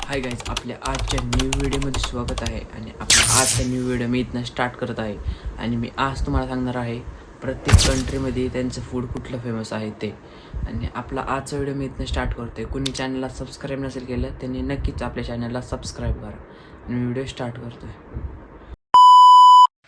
Hi guys, आपल्या आजच्या new व्हिडिओमध्ये स्वागत आहे. आणि आपल्या आजचा न्यू व्हिडिओ मी इथनं स्टार्ट करत आहे. आणि मी आज तुम्हाला सांगणार आहे प्रत्येक कंट्रीमध्ये त्यांचं फूड कुठलं फेमस आहे ते. आणि आपला आजचा व्हिडिओ मी इथनं स्टार्ट करतो आहे. कोणी चॅनलला सबस्क्राईब नसेल केलं त्यांनी नक्कीच आपल्या चॅनलला सबस्क्राईब करा. आणि मी व्हिडिओ स्टार्ट करतो आहे.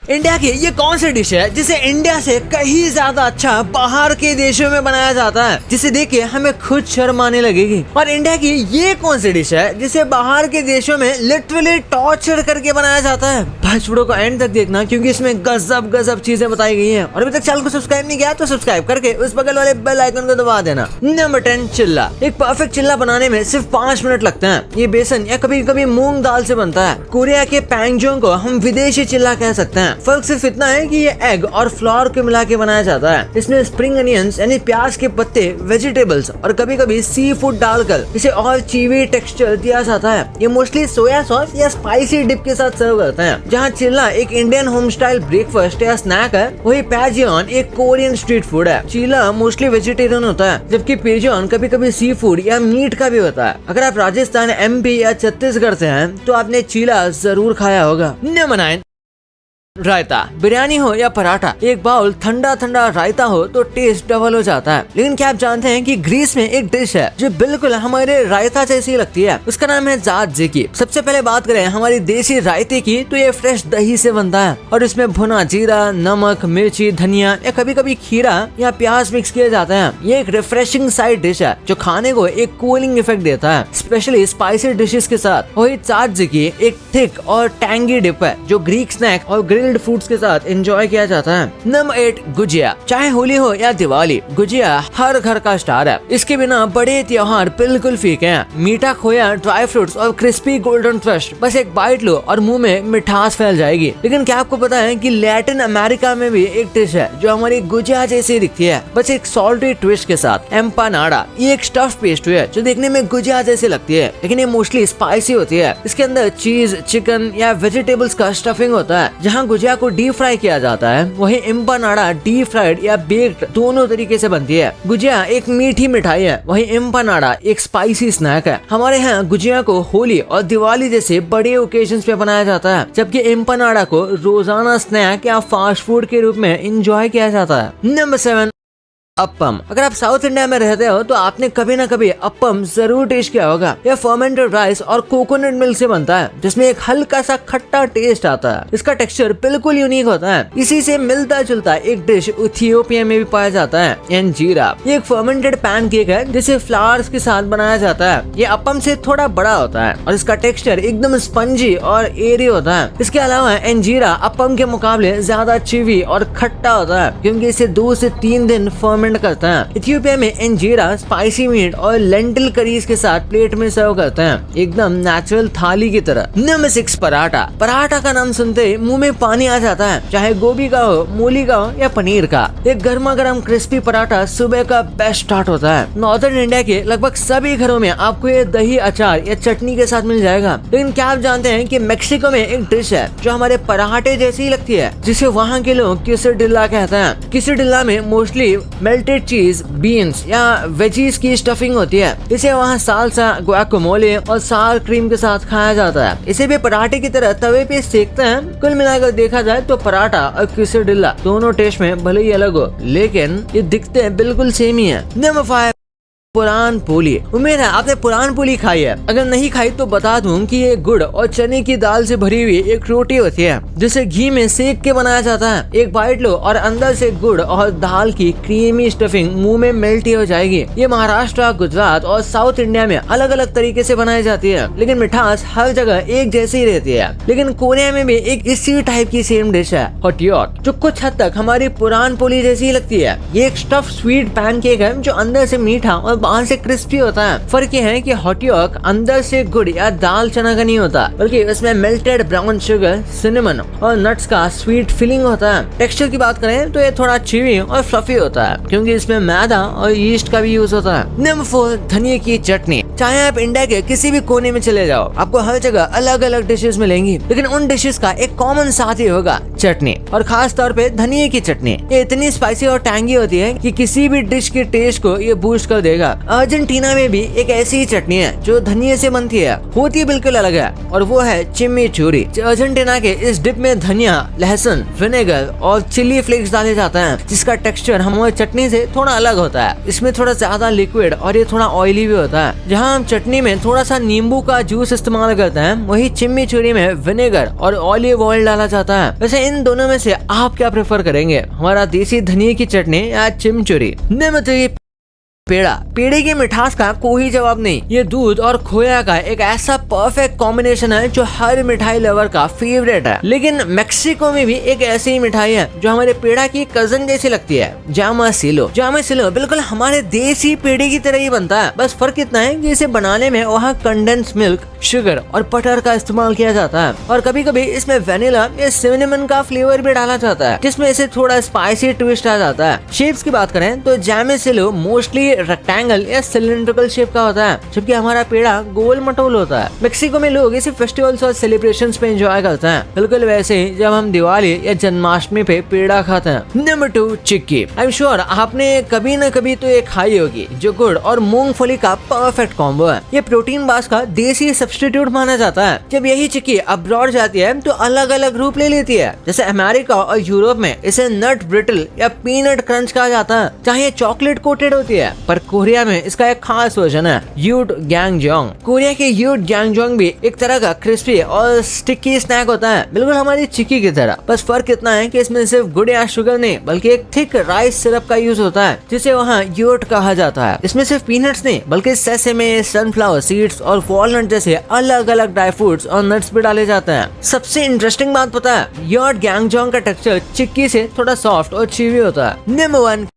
इंडिया की ये कौन सी डिश है जिसे इंडिया से कहीं ज्यादा अच्छा बाहर के देशों में बनाया जाता है, जिसे देख के हमें खुद शर्म आने लगेगी। और इंडिया की ये कौन सी डिश है जिसे बाहर के देशों में लिटरली टॉर्चर करके बनाया जाता है। बस वीडियो को एंड तक देखना क्योंकि इसमें गजब गजब चीजें बताई गई हैं। और अभी तक चैनल को सब्सक्राइब नहीं किया तो सब्सक्राइब करके उस बगल वाले बेल आइकन को दबा देना। नंबर 10, चिल्ला। एक परफेक्ट चिल्ला बनाने में सिर्फ 5 मिनट लगते हैं। ये बेसन या कभी कभी मूंग दाल से बनता है। कोरिया के पैंगजोंग को हम विदेशी चिल्ला कह सकते हैं। फर्क सिर्फ इतना है कि ये एग और फ्लोर को मिला के बनाया जाता है। इसमें स्प्रिंग अनियंस यानी प्याज के पत्ते, वेजिटेबल्स और कभी कभी सी फूड डालकर इसे और चीवी टेक्सचर दिया जाता है। ये मोस्टली सोया सॉस या स्पाइसी डिप के साथ सर्व करते हैं। जहाँ चिल्ला एक इंडियन होम स्टाइल ब्रेकफास्ट या स्नैक है, वही पैजियन एक कोरियन स्ट्रीट फूड है। चिल्ला मोस्टली वेजिटेरियन होता है, जबकि पैजियन कभी कभी सी फूड या मीट का भी होता है। अगर आप राजस्थान, MP या छत्तीसगढ़ से हैं तो आपने चिल्ला जरूर खाया होगा। नंबर 9, रायता। बिरयानी हो या पराठा, एक बाउल ठंडा ठंडा रायता हो तो टेस्ट डबल हो जाता है। लेकिन क्या आप जानते हैं कि ग्रीस में एक डिश है जो बिल्कुल हमारे रायता जैसी लगती है। उसका नाम है जातजेकी। सबसे पहले बात करें हमारी देसी रायते की तो ये फ्रेश दही से बनता है और इसमें भुना जीरा, नमक, मिर्ची, धनिया या कभी कभी खीरा या प्याज मिक्स किए जाते हैं। ये एक रिफ्रेशिंग साइड डिश है जो खाने को एक कूलिंग इफेक्ट देता है, स्पेशली स्पाइसी डिशेस के साथ। वही जातजेकी एक थिक और टैंगी डिप है जो ग्रीक स्नैक और ग्रिल्ड फूड्स के साथ एंजॉय किया जाता है। नंबर 8, गुजिया। चाहे होली हो या दिवाली, गुजिया हर घर का स्टार है। इसके बिना बड़े त्योहार बिल्कुल फीके हैं। मीठा खोया, ड्राई फ्रूट्स और क्रिस्पी गोल्डन क्रस्ट, बस एक बाइट लो और मुंह में मिठास फैल जाएगी। लेकिन क्या आपको पता है कि लैटिन अमेरिका में भी एक डिश है जो हमारी गुजिया जैसी दिखती है, बस एक सॉल्टी ट्विस्ट के साथ। एम्पानाडा। ये एक स्टफ पेस्ट्री है जो देखने में गुजिया जैसी लगती है, लेकिन ये मोस्टली स्पाइसी होती है। इसके अंदर चीज, चिकन या वेजिटेबल्स का स्टफिंग होता है। जहाँ गुजिया को डीप फ्राई किया जाता है, वही एम्पानाडा डीप फ्राइड या बेक्ड दोनों तरीके से बनती है। गुजिया एक मीठी मिठाई है, वही एम्पानाडा एक स्पाइसी स्नैक है। हमारे यहाँ गुजिया को होली और दिवाली जैसे बड़े ओकेजन्स पे बनाया जाता है, जबकि एम्पानाडा को रोजाना स्नैक या फास्ट फूड के रूप में एंजॉय किया जाता है। नंबर 7, अप्पम। अगर आप साउथ इंडिया में रहते हो तो आपने कभी ना कभी अप्पम जरूर टेस्ट किया होगा। यह फर्मेंटेड राइस और कोकोनट मिल्क से बनता है, जिसमें एक हल्का सा खट्टा टेस्ट आता है। इसका टेक्सचर बिल्कुल यूनिक होता है। इसी से मिलता जुलता एक डिश इथियोपिया में भी पाया जाता है, इंजीरा। ये एक फर्मेंटेड पैनकेक है जिसे फ्लावर्स के साथ बनाया जाता है। ये अप्पम से थोड़ा बड़ा होता है और इसका टेक्सचर एकदम स्पंजी और एरी होता है। इसके अलावा इंजीरा अप्पम के मुकाबले ज्यादा चीवी और खट्टा होता है, क्योंकि इसे 2 से 3 दिन करता है। इथियोपिया में इंजीरा स्पाइसी मीट और लेंटिल करीज के साथ प्लेट में सर्व करते हैं, एकदम नेचुरल थाली की तरह। नंबर 6, पराठा। पराठा का नाम सुनते ही मुंह में पानी आ जाता है, चाहे गोभी का हो, मूली का हो या पनीर का। एक गर्मा गर्म क्रिस्पी पराठा सुबह का बेस्ट स्टार्ट होता है। नॉर्दर्न इंडिया के लगभग सभी घरों में आपको ये दही, अचार या चटनी के साथ मिल जाएगा। लेकिन क्या आप जानते हैं कि मेक्सिको में एक डिश है जो हमारे पराठे जैसी लगती है, जिसे वहाँ के लोग क्वेसेडिल्ला कहते हैं। क्वेसेडिल्ला में मोस्टली मेल्टेड चीज, बीन्स या वेजीज की स्टफिंग होती है। इसे वहाँ सालसा, गुआकामोले और सार क्रीम के साथ खाया जाता है। इसे भी पराठे की तरह तवे पे सेकते हैं। कुल मिलाकर देखा जाए तो पराठा और क्वेसेडिल्ला दोनों टेस्ट में भले ही अलग हो, लेकिन ये दिखते बिल्कुल सेम ही है। नंबर 5, पुरान पोली। उम्मीद है आपने पुरान पोली खाई है। अगर नहीं खाई तो बता दूं कि ये गुड़ और चने की दाल से भरी हुई एक रोटी होती है, जिसे घी में सेक के बनाया जाता है। एक बाइट लो और अंदर से गुड़ और दाल की क्रीमी स्टफिंग मुंह में मेल्ट हो जाएगी। ये महाराष्ट्र, गुजरात और साउथ इंडिया में अलग अलग तरीके से बनाई जाती है, लेकिन मिठास हर जगह एक जैसी ही रहती है। लेकिन कोरिया में भी एक इसी टाइप की सेम डिश है, हॉटयॉक, जो कुछ हद तक हमारी पुरान पोली जैसी लगती है। ये एक स्टफ स्वीट पैनकेक है जो अंदर से मीठा और बाहर से क्रिस्पी होता है। फर्क ये है कि हॉटयॉक अंदर से गुड़ या दाल चना का नहीं होता, बल्कि इसमें मेल्टेड ब्राउन शुगर, सिनेमन और नट्स का स्वीट फिलिंग होता है। टेक्सचर की बात करें तो ये थोड़ा चीवी और फ्लफी होता है, क्योंकि इसमें मैदा और यीस्ट का भी यूज होता है। नंबर 4, धनिया की चटनी। चाहे आप इंडिया के किसी भी कोने में चले जाओ, आपको हर जगह अलग अलग डिशेस मिलेंगी, लेकिन उन डिशेस का एक कॉमन साथी होगा, चटनी। और खास तौर पे धनिया की चटनी। ये इतनी स्पाइसी और टैंगी होती है कि किसी भी डिश के टेस्ट को ये बूस्ट कर देगा। अर्जेंटीना में भी एक ऐसी ही चटनी है जो धनिया से बनती है, होती है बिल्कुल अलग है, और वो है चिमिचूरी। अर्जेंटीना के इस डिप में धनिया, लहसुन, विनेगर और चिली फ्लेक्स डाले जाते हैं, जिसका टेक्सचर हमारी चटनी से थोड़ा अलग होता है। इसमें थोड़ा ज्यादा लिक्विड और ये थोड़ा ऑयली भी होता है। जहाँ हम चटनी में थोड़ा सा नींबू का जूस इस्तेमाल करते हैं, वही चिमिचूरी में विनेगर और ऑलिव ऑयल डाला जाता है। वैसे इन दोनों में से आप क्या प्रेफर करेंगे, हमारा देसी धनिया की चटनी या चिमिचूरी? नंबर 3, पेड़ा। पेड़े की मिठास का कोई जवाब नहीं। ये दूध और खोया का एक ऐसा परफेक्ट कॉम्बिनेशन है जो हर मिठाई लवर का फेवरेट है। लेकिन मेक्सिको में भी एक ऐसी ही मिठाई है जो हमारे पेड़ा की कजन जैसी लगती है, जामासिलो। जामासिलो बिल्कुल हमारे देसी पेड़े की तरह ही बनता है, बस फर्क इतना है कि इसे बनाने में वहाँ कंडेंस मिल्क, शुगर और बटर का इस्तेमाल किया जाता है, और कभी कभी इसमें वेनिला या सिनेमन का फ्लेवर भी डाला जाता है, जिसमें इसे थोड़ा स्पाइसी ट्विस्ट आ जाता है। शेप्स की बात करें तो जामासिलो मोस्टली रेक्टेंगल या सिलिंड्रिकल शेप का होता है, जबकि हमारा पेड़ा गोल मटोल होता है। मेक्सिको में लोग इसे फेस्टिवल्स और सेलिब्रेशंस पे एंजॉय करते हैं, बिल्कुल वैसे ही जब हम दिवाली या जन्माष्टमी पे पेड़ा खाते हैं। Number 2, chikki. I am sure आपने कभी न कभी तो ये खाई होगी, जो गुड़ और मूंगफली का परफेक्ट कॉम्बो है। ये प्रोटीन बास का देसी सब्स्टिट्यूट माना जाता है। जब यही चिक्की अब्रॉड जाती है तो अलग अलग रूप ले लेती है। जैसे अमेरिका और यूरोप में इसे नट ब्रिटल या पीनट क्रंच कहा जाता है, जहाँ ये चॉकलेट कोटेड होती है। पर कोरिया में इसका एक खास वर्जन है, यूट गैंगजोंग। कोरिया के यूट गैंगजोंग भी एक तरह का क्रिस्पी और स्टिकी स्नैक होता है, बिल्कुल हमारी चिक्की की तरह। बस फर्क इतना है कि इसमें सिर्फ गुड़ या शुगर नहीं, बल्कि एक थिक राइस सिरप का यूज होता है, जिसे वहाँ यूट कहा जाता है। इसमें सिर्फ पीनट्स नहीं, बल्कि सेसेमे, सनफ्लावर सीड्स और वॉलनट जैसे अलग अलग ड्राई फ्रूट्स और नट्स भी डाले जाते हैं। सबसे इंटरेस्टिंग बात पता है, यूट गैंगजोंग का टेक्सचर चिक्की से थोड़ा सॉफ्ट और चीवी होता है। नंबर 1,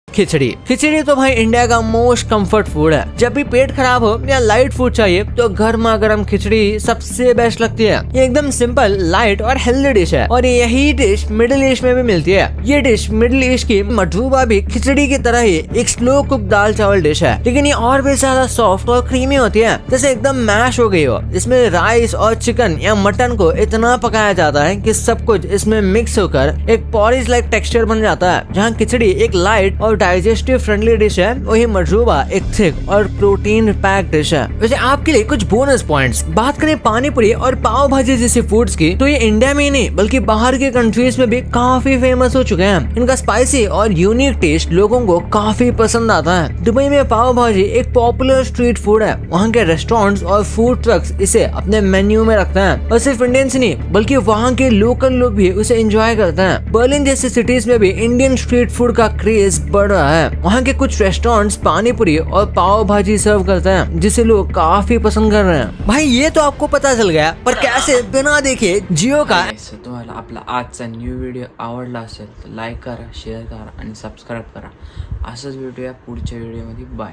खिचड़ी। खिचड़ी तो भाई इंडिया का मोस्ट कंफर्ट फूड है। जब भी पेट खराब हो या लाइट फूड चाहिए तो गर्मा गर्म खिचड़ी सबसे बेस्ट लगती है। ये एकदम सिंपल, लाइट और हेल्दी डिश है, और यही डिश मिडिल ईस्ट में भी मिलती है। ये डिश मिडिल ईस्ट की मठरूबा भी खिचड़ी की तरह ही एक स्लो कुक दाल चावल डिश है, लेकिन ये और भी ज्यादा सॉफ्ट और क्रीमी होती है, जैसे एकदम मैश हो गई हो। इसमें राइस और चिकन या मटन को इतना पकाया जाता है कि सब कुछ इसमें मिक्स होकर एक पॉरिज लाइक टेक्सचर बन जाता है। जहाँ खिचड़ी एक लाइट और डाइजेस्टिव फ्रेंडली डिश है, वही मठरूबा एक थिक और प्रोटीन पैक डिश है। वैसे आपके लिए कुछ बोनस पॉइंट्स। बात करें पानी पूरी और पाव भाजी जैसे फूड्स की, तो ये इंडिया में ही नहीं बल्कि बाहर के कंट्रीज में भी काफी फेमस हो चुके हैं। इनका स्पाइसी और यूनिक टेस्ट लोगों को काफी पसंद आता है। दुबई में पाव भाजी एक पॉपुलर स्ट्रीट फूड है। वहाँ के रेस्टोरेंट्स और फूड ट्रक्स इसे अपने मेन्यू में रखते हैं, और सिर्फ इंडियंस नहीं बल्कि वहाँ के लोकल लोग भी उसे एंजॉय करते हैं। बर्लिन जैसे सिटीज में भी इंडियन स्ट्रीट फूड का क्रेज बढ़ रहा है। वहाँ के कुछ रेस्टोरेंट्स पानी पूरी और पाव भाजी सर्व करते हैं, जिसे लोग काफी पसंद कर रहे हैं। भाई ये तो आपको पता चल गया, पर कैसे बिना देखे जियो का। तुम्हाला आपला आजचा न्यू व्हिडिओ आवडला असेल तर लाईक करा, शेअर करा आणि सबस्क्राईब करा. असंच भेटूया पुढच्या व्हिडिओमध्ये. बाय.